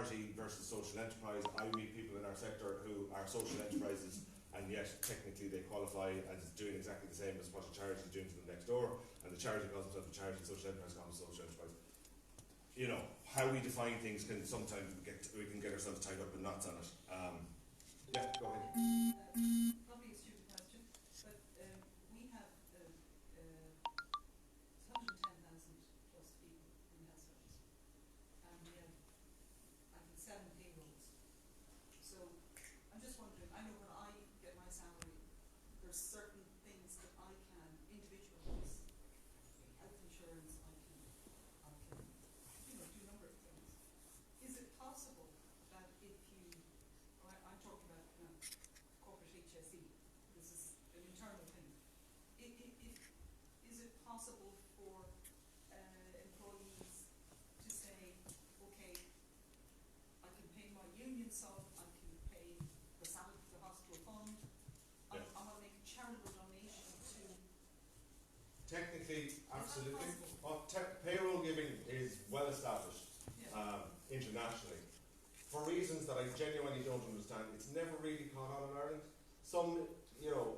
charity versus social enterprise. I meet people in our sector who are social enterprises, and yet technically they qualify as doing exactly the same as what a charity is doing to them next door, and the charity calls themselves a charity, social enterprise calls themselves social enterprise. You know, how we define things can sometimes we can get ourselves tied up in knots on it. Yeah, go ahead. Probably a stupid question, but we have 110,000 plus people in health service, and we have, I think, 7 payrolls. So I'm just wondering, I know when I get my salary, there's certain things that I can individualise, health insurance, I can do a number of things. Is it possible that if you, I'm talking about corporate HSE, this is an internal thing, is it possible for employees to say, okay, I can pay my union sub, I can pay the salary to the hospital fund, I want to make a charitable donation to... Technically, absolutely. Payroll giving is well established internationally. For reasons that I genuinely don't understand, it's never really caught on in Ireland. Some,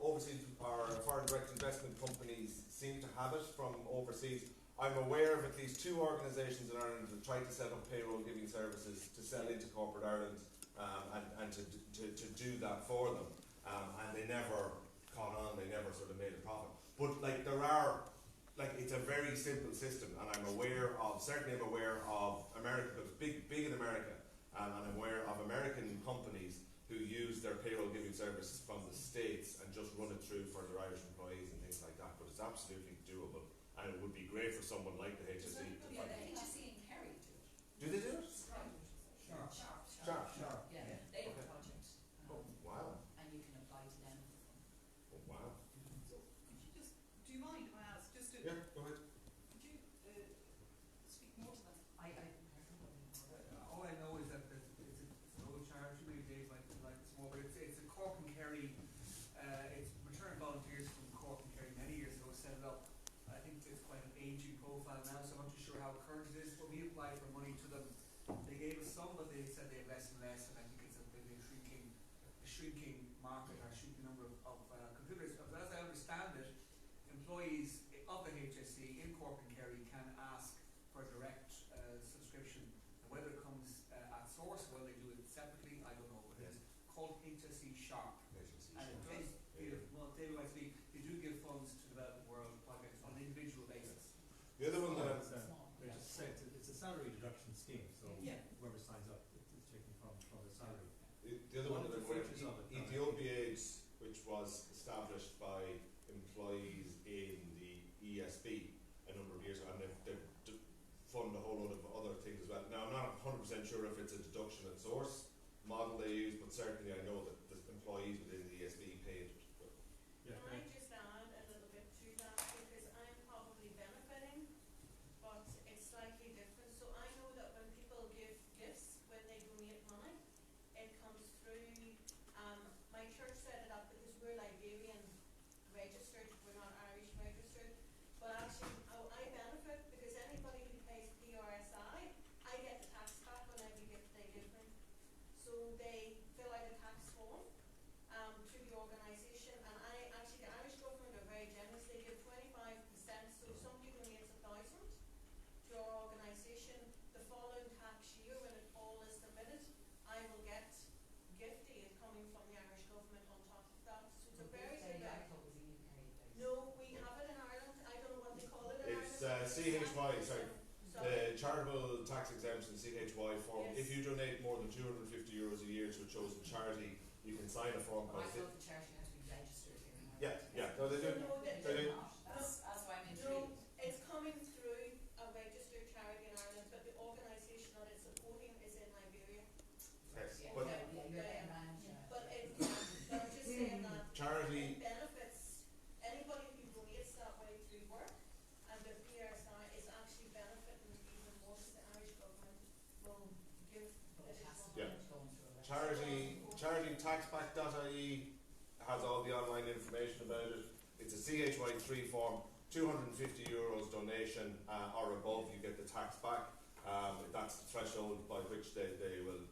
overseas or foreign direct investment companies seem to have it from overseas. I'm aware of at least 2 organisations in Ireland that tried to set up payroll giving services to sell into corporate Ireland and to do that for them. And they never caught on, they never sort of made a profit. But it's a very simple system, and I'm aware of America, because big in America, and I'm aware of American companies who use their payroll giving services from the States and just run it through for their Irish employees and things like that. But it's absolutely doable, and it would be great for someone like the HSE. Yeah, the HSE in Kerry do it. Do they do it? Sharp. Yeah, they have a project. Oh, wow. And you can apply to them for them. Oh, wow. So could you just, do you mind if I ask, just to... Yeah, go ahead. Could you speak more to that? All I know is that it's an old charity, maybe Dave might like this more, but it's a Cork and Kerry, it's returned volunteers from Cork and Kerry many years ago set it up. I think it's quite an ageing profile now, so I'm not too sure how current it is, but we applied for money to them. They gave us some, but they said they have less and less, and I think it's a shrinking market, or shrinking number of computers. But as I understand it, employees of the HSE in Cork and Kerry can ask for a direct subscription, and whether it comes at source or whether they do it separately, I don't know. It is called HSE Sharp, and it does give, well, David might speak, they do give funds to developing world projects on an individual basis. The other one that it's a salary deduction scheme, so whoever signs up, it's taken from the salary. The other one that I'm aware of, Ethiopia, which was established by employees in the ESB a number of years ago, and they've fund a whole load of other things as well. Now, I'm not 100% sure if it's a deduction at source model they use, but certainly I know that the employees within the ESB paid it. Can I just add a little bit to that, because I'm probably benefiting, but it's slightly different. So I know that when people give gifts, when they donate money, it comes through, my church set it up because we're Liberian registered, we're not Irish registered, but actually I benefit because anybody who pays PRSI, I get the tax back on every gift they give me. So they fill out a tax form to the organisation, and the Irish government are very generous. They give 25%, so if somebody donates 1,000 to our organisation, the following tax year when it all is submitted, I will get gift aid coming from the Irish government on top of that. So it's a very good No, we have it in Ireland. I don't know what they call it in It's Ireland. CHY, sorry. The charitable tax exemption CHY form. Yes. If you donate more than €250 a year to a chosen charity, you can sign a form But I called thought the charity has to be registered here in Ireland. Yeah, no, they do. No, They do. That's why I'm No, intrigued. it's coming through a registered charity in Ireland, but the organisation that it's supporting is in Liberia. Yes, Yeah, but you're getting around, But I'm just saying that charity. it benefits anybody who donates that way through work, and the PRSI is actually benefiting even more because the Irish government will give additional Yeah. money. Charitytaxback.ie has all the online information about it. It's a CHY3 form, €250 donation or above, you get the tax back. That's the threshold by which they will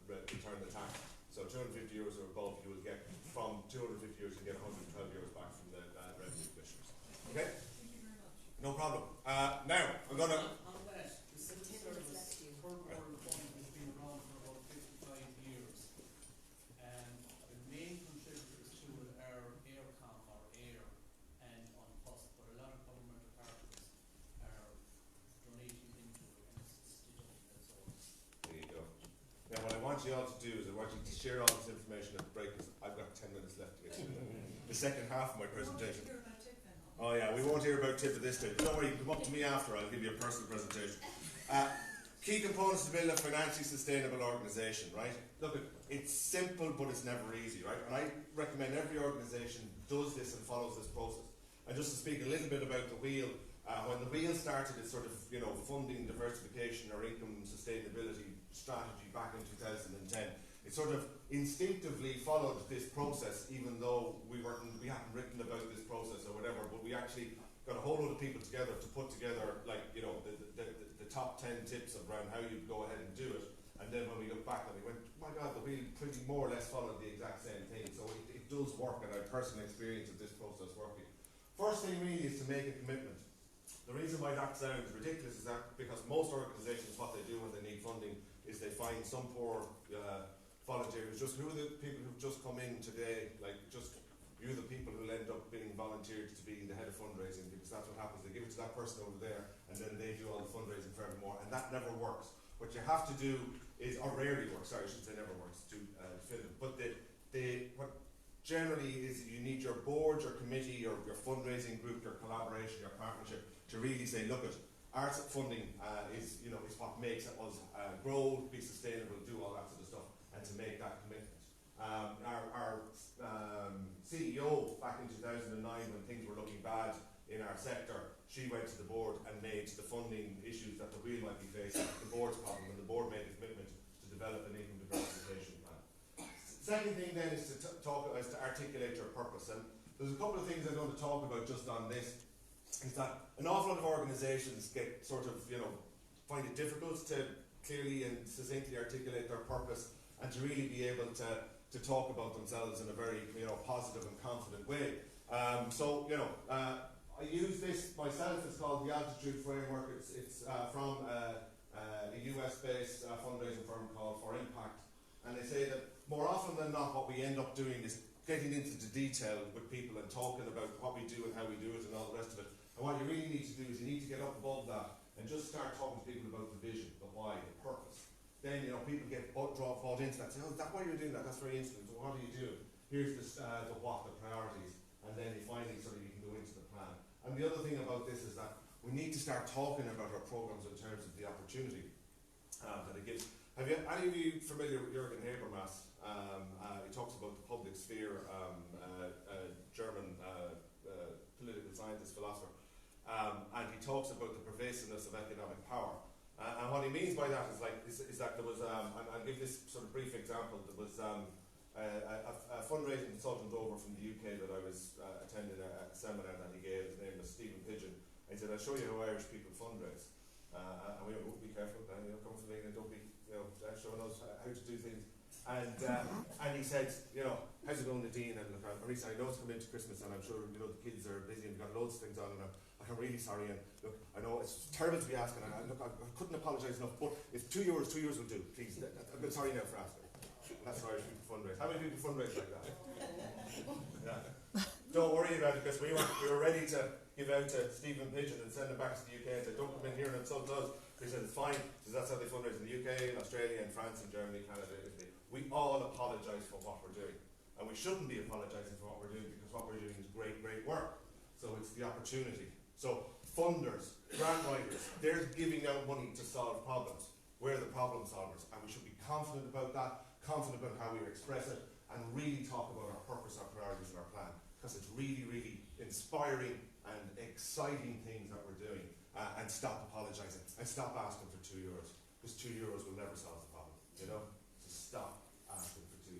tax. So €250 or above, you will get from €250, you get €112 back from the revenue commissioners. Okay? Thank you very much. No problem. Now, I'm going to... On that, the civil service third world fund has been around for about 55 years. The main contributors to it are Aircom or Air and OnPlus, but a lot of government departments are donating into it and it's deducted as well. There you go. Now, what I want you all to do is I want you to share all this information at the break, because I've got 10 minutes left to get to the second half of my presentation. We won't hear about tip then, huh? Oh yeah, we won't hear about tip at this stage. Don't worry, come up to me after, I'll give you a personal presentation. Key components to build a financially sustainable organisation, right? Look, it's simple, but it's never easy, right? And I recommend every organisation does this and follows this process. And just to speak a little bit about the wheel, when the wheel started its sort of, funding diversification or income sustainability strategy back in 2010, it sort of instinctively followed this process, even though we hadn't written about this process or whatever, but we actually got a whole lot of people together to put together, the top 10 tips around how you go ahead and do it. And then when we look back and we went, my God, the wheel pretty more or less followed the exact same thing. So it does work, and I have personal experience of this process working. First thing really is to make a commitment. The reason why that sounds ridiculous is that because most organisations, what they do when they need funding is they find some poor volunteer who are the people who've just come in today, you're the people who'll end up being volunteered to be the head of fundraising, because that's what happens. They give it to that person over there and then they do all the fundraising for evermore, and that never works. What you have to do is, or rarely works, sorry, I should say never works, to fit it. But what generally is you need your board, your committee, your fundraising group, your collaboration, your partnership to really say, look, our funding is what makes us grow, be sustainable, do all that sort of stuff, and to make that commitment. Our CEO back in 2009, when things were looking bad in our sector, she went to the board and made the funding issues that the wheel might be facing the board's problem, and the board made a commitment to develop an income diversification plan. Second thing then is to articulate your purpose, and there's a couple of things I'm going to talk about just on this. Is that an awful lot of organisations get find it difficult to clearly and succinctly articulate their purpose and to really be able to talk about themselves in a very positive and confident way. I use this myself. It's called the Altitude Framework. It's from a US-based fundraising firm called For Impact, and they say that more often than not, what we end up doing is getting into the detail with people and talking about what we do and how we do it and all the rest of it. And what you really need to do is you need to get up above that and just start talking to people about the vision, the why, the purpose. Then people get bought into that. Say, oh, is that why you're doing that? That's very interesting. So what do you do? Here's the what, the priorities, and then you finally you can go into the plan. And the other thing about this is that we need to start talking about our programs in terms of the opportunity that it gives. Have any of you familiar with Jürgen Habermas? He talks about the public sphere, German political scientist, philosopher. And he talks about the pervasiveness of economic power. And what he means by that is that there was, I'll give this sort of brief example. There was a fundraising consultant over from the UK that I was attending a seminar that he gave. His name was Stephen Pigeon. And he said, I'll show you how Irish people fundraise. And we went, oh, be careful, come from England, don't be showing us how to do things. And he said, how's it going, Nadine? And look, Marisa, I know it's coming into Christmas, and I'm sure the kids are busy and we've got loads of things on, and I'm really sorry. And look, I know it's terrible to be asking, and I couldn't apologise enough, but if €2 will do, please. I'm sorry now for asking. That's how Irish people fundraise. How many people fundraise like that? Yeah. Don't worry about it, because we were ready to give out to Stephen Pigeon and send him back to the UK and say, don't come in here and insult us. He said, it's fine, because that's how they fundraise in the UK, in Australia, in France, in Germany, Canada, Italy. We all apologise for what we're doing. And we shouldn't be apologising for what we're doing, because what we're doing is great, great work. So it's the opportunity. So funders, grant writers, they're giving out money to solve problems. We're the problem solvers, and we should be confident about that, confident about how we express it, and really talk about our purpose, our priorities, and our plan. Because it's really, really inspiring and exciting things that we're doing. And stop apologising, and stop asking for €2. Because €2 will never solve the problem, So stop asking for €2.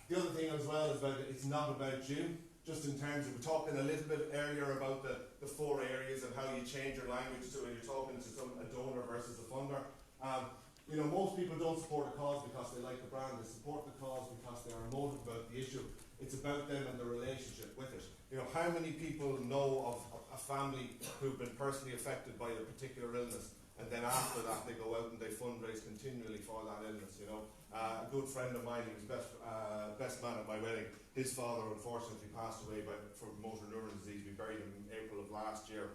The other thing as well is it's not about you. Just in terms of, we're talking a little bit earlier about the 4 areas of how you change your language to when you're talking to a donor versus a funder. You know, most people don't support a cause because they like the brand. They support the cause because they are emotive about the issue. It's about them and their relationship with it. You know, how many people know of a family who've been personally affected by a particular illness, and then after that they go out and they fundraise continually for that illness, you know. A good friend of mine, he was best man at my wedding, his father unfortunately passed away from motor neuron disease. We buried him in April of last year,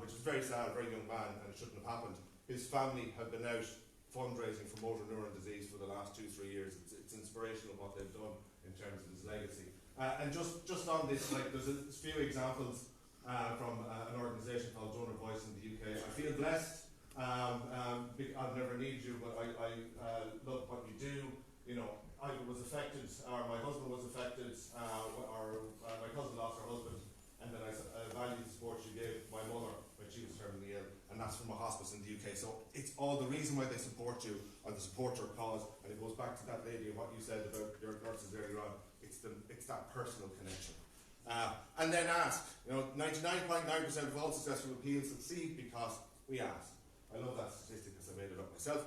which was very sad, a very young man, and it shouldn't have happened. His family have been out fundraising for motor neuron disease for the last 2-3 years. It's inspirational what they've done in terms of his legacy. And just on this, like, there's a few examples from an organisation called Donor Voice in the UK. I feel blessed. I've never needed you, but I love what you do. You know, I was affected, or my husband was affected, my cousin lost her husband, and then I value the support she gave my mother when she was terminally ill, and that's from a hospice in the UK. So it's all the reason why they support you, or they support your cause, and it goes back to that lady and what you said about your nurses earlier on. It's that personal connection. And then ask. You know, 99.9% of all successful appeals succeed because we ask. I love that statistic because I made it up myself.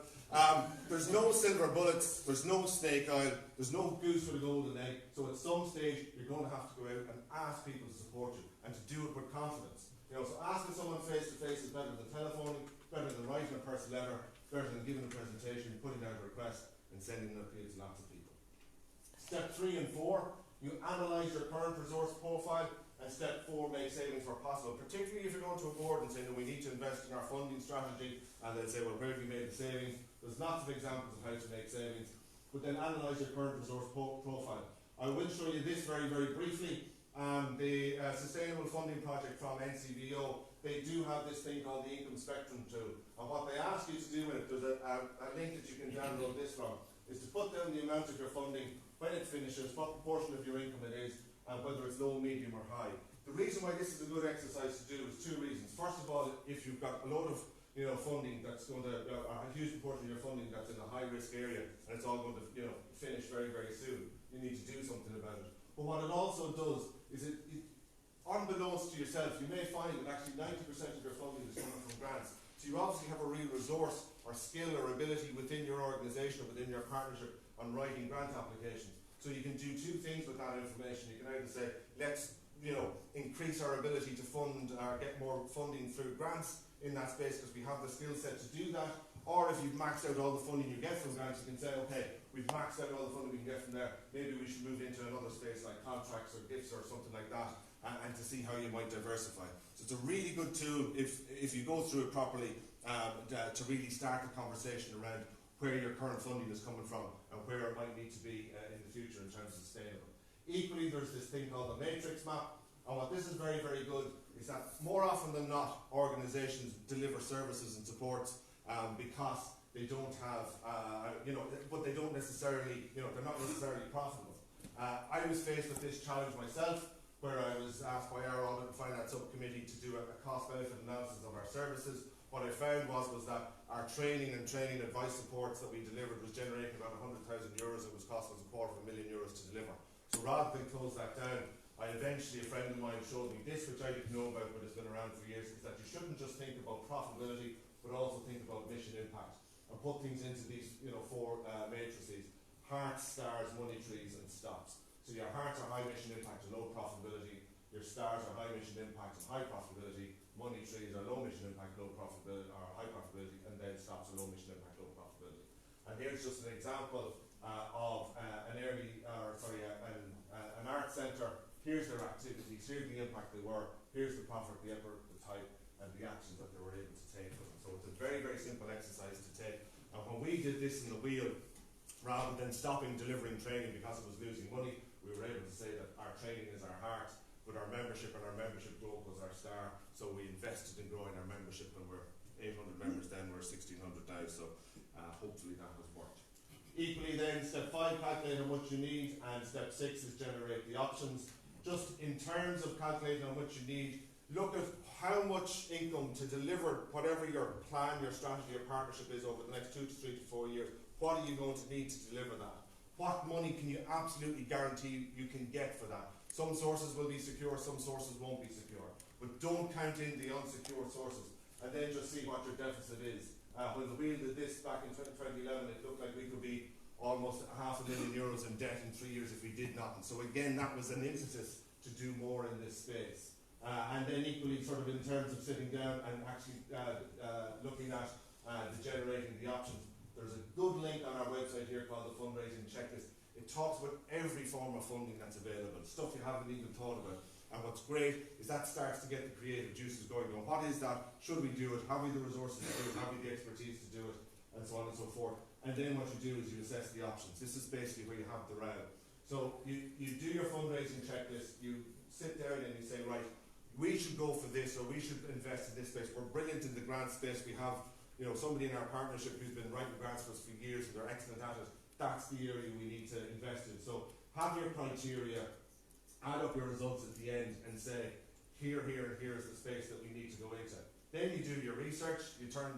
There's no silver bullets, there's no snake oil, there's no goose with a golden egg. So at some stage you're going to have to go out and ask people to support you, and to do it with confidence. You know, so asking someone face to face is better than telephoning, better than writing a personal letter, better than giving a presentation, putting out a request, and sending an appeal to lots of people. Step 3 and 4, you analyse your current resource profile, and step 4, make savings where possible. Particularly if you're going to a board and saying that we need to invest in our funding strategy, and they'll say, well, where have you made the savings? There's lots of examples of how to make savings, but then analyse your current resource profile. I will show you this very, very briefly. The Sustainable Funding Project from NCBO, they do have this thing called the Income Spectrum tool, and what they ask you to do in it, there's a link that you can download this from, is to put down the amount of your funding, when it finishes, what proportion of your income it is, and whether it's low, medium or high. The reason why this is a good exercise to do is 2 reasons. First of all, if you've got a load of funding that's going to, a huge proportion of your funding that's in a high risk area, and it's all going to finish very, very soon, you need to do something about it. But what it also does is it unbeknownst to yourself, you may find that actually 90% of your funding is coming from grants. So you obviously have a real resource or skill or ability within your organisation or within your partnership on writing grant applications. So you can do 2 things with that information. You can either say, let's increase our ability to fund or get more funding through grants in that space because we have the skill set to do that. Or if you've maxed out all the funding you get from grants, you can say, okay, we've maxed out all the funding we can get from there. Maybe we should move into another space like contracts or gifts or something like that, and to see how you might diversify. So it's a really good tool if you go through it properly to really start the conversation around where your current funding is coming from and where it might need to be in the future in terms of sustainable. Equally, there's this thing called the matrix map, and what this is very, very good is that more often than not, organisations deliver services and supports because they don't have, but they don't necessarily, they're not necessarily profitable. I was faced with this challenge myself, where I was asked by our Audit and Finance Subcommittee to do a cost-benefit analysis of our services. What I found was that our training advice supports that we delivered was generating about €100,000. It was costing us €250,000 to deliver. So rather than close that down, a friend of mine showed me this, which I didn't know about, but it's been around for years, is that you shouldn't just think about profitability, but also think about mission impact, and put things into these 4 matrices: hearts, stars, money trees, and stops. So your hearts are high mission impact and low profitability, your stars are high mission impact and high profitability, money trees are low mission impact, low profitability, or high profitability, and then stops are low mission impact, low profitability. And here's just an example of an art centre. Here's their activities, here's the impact they were, here's the profit, the effort, the type, and the actions that they were able to take with them. So it's a very, very simple exercise to take. And when we did this in the wheel, rather than stopping delivering training because it was losing money, we were able to say that our training is our heart, but our membership and our membership growth was our star. So we invested in growing our membership, and we're 800 members then, we're 1,600 now, so hopefully that has worked. Equally then, step 5, calculate how much you need, and step 6 is generate the options. Just in terms of calculating how much you need, look at how much income to deliver whatever your plan, your strategy, your partnership is over the next 2 to 3 to 4 years. What are you going to need to deliver that? What money can you absolutely guarantee you can get for that? Some sources will be secure, some sources won't be secure. But don't count in the unsecure sources, and then just see what your deficit is When the wheel did this back in 2011, it looked like we could be almost €500,000 in debt in 3 years if we did nothing. So again, that was an impetus to do more in this space. And then equally, sort of in terms of sitting down and actually looking at generating the options, there's a good link on our website here called the Fundraising Checklist. It talks about every form of funding that's available, stuff you haven't even thought about. And what's great is that starts to get the creative juices going. What is that? Should we do it? Have we the resources to do it? Have we the expertise to do it? And so on and so forth. And then what you do is you assess the options. This is basically where you have the round. So you do your fundraising checklist, you sit there and you say, right, we should go for this, or we should invest in this space. We're brilliant in the grant space. We have, somebody in our partnership who's been writing grants for us for years and they're excellent at it. That's the area we need to invest in. So have your criteria, add up your results at the end and say, here, and here's the space that we need to go into. Then you do your research,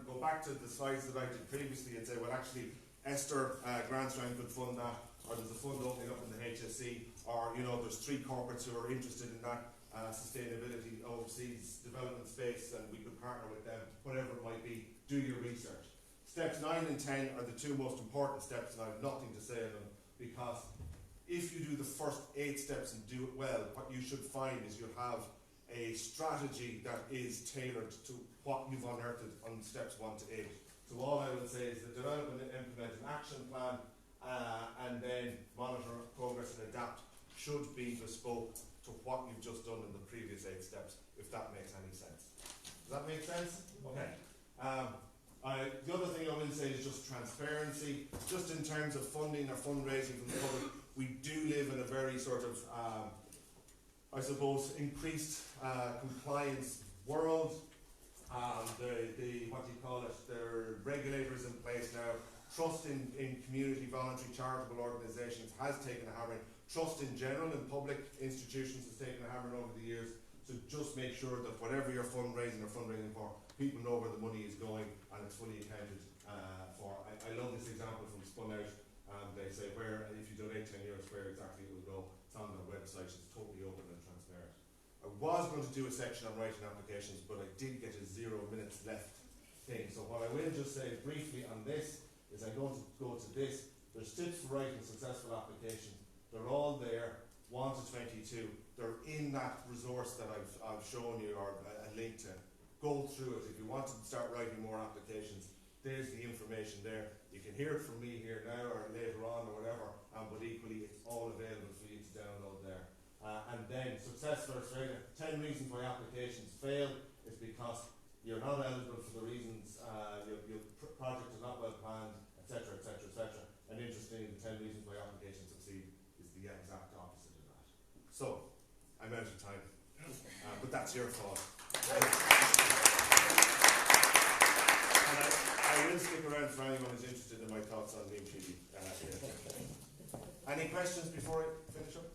go back to the slides that I did previously and say, well actually, Esther Grantstrand could fund that, or there's a fund opening up in the HSE, or there's 3 corporates who are interested in that sustainability overseas development space and we could partner with them, whatever it might be. Do your research. Steps 9 and 10 are the 2 most important steps, and I have nothing to say on them, because if you do the first 8 steps and do it well, what you should find is you'll have a strategy that is tailored to what you've unearthed on steps 1 to 8. So all I will say is that develop and implement an action plan and then monitor progress and adapt should be bespoke to what you've just done in the previous 8 steps, if that makes any sense. Does that make sense? Okay. The other thing I will say is just transparency. Just in terms of funding or fundraising from the public, we do live in a very sort of, increased compliance world. There are regulators in place now. Trust in community, voluntary, charitable organisations has taken a hammering. Trust in general in public institutions has taken a hammering over the years. So just make sure that whatever you're fundraising for, people know where the money is going and it's fully accounted for. I love this example from Spun Out. They say if you donate €10, where exactly it will go. It's on their website. It's totally open and transparent. I was going to do a section on writing applications, but I did get a 0 minutes left thing. So what I will just say briefly on this is I'm going to go to this. There's tips for writing successful applications. They're all there, 1 to 22. They're in that resource that I've shown you, or a link to. Go through it. If you want to start writing more applications, there's the information there. You can hear it from me here now or later on or whatever, but equally it's all available for you to download there. And then Success for Australia, 10 reasons why applications fail is because you're not eligible for the reasons, your project is not well planned, etc., etc., etc. And interestingly, the 10 reasons why applications succeed is the exact opposite of that. So, I'm out of time, but that's your fault. And I will stick around for anyone who's interested in my thoughts on Meme TV. Any questions before I finish up?